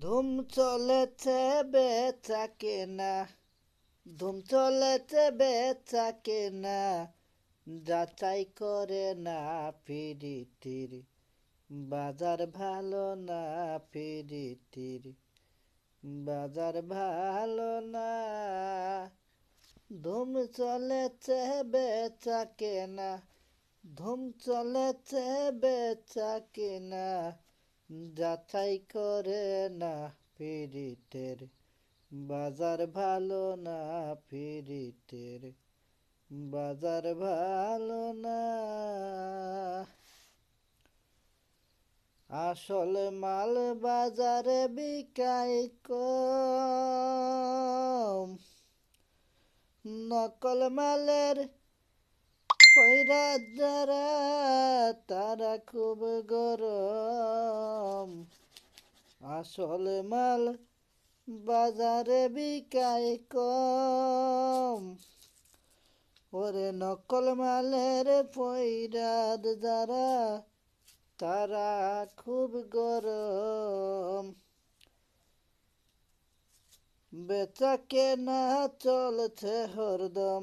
ধুম চলেছে বেচা কেনা, ধুম চলেছে বেচা কেনা, যাচাই করে না পিরিতির বাজার ভালো না, পিরিতির বাজার ভালো না। ধুম চলেছে বেচা কেনা, ধুম চলেছে বেচা কেনা, যাচাই করে না পিরিতের বাজার ভালো না, পিরিতের বাজার ভালো না। আসল মাল বাজারে বিকাই কম, নকল মালের পয়রা যারা তারা খুব গরম। আসল মাল বাজারে বিকাই কম, ওরে নকল মালের পয়রা যারা তারা খুব গরম। বেচা কেনা চলছে হরদম,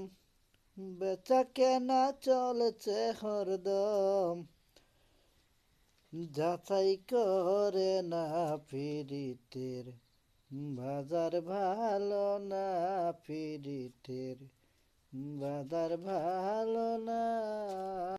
বেচা কেনা চলছে হরদম, যাচাই করে না পিরিতের বাজার ভালো না, পিরিতের বাজার ভালো না।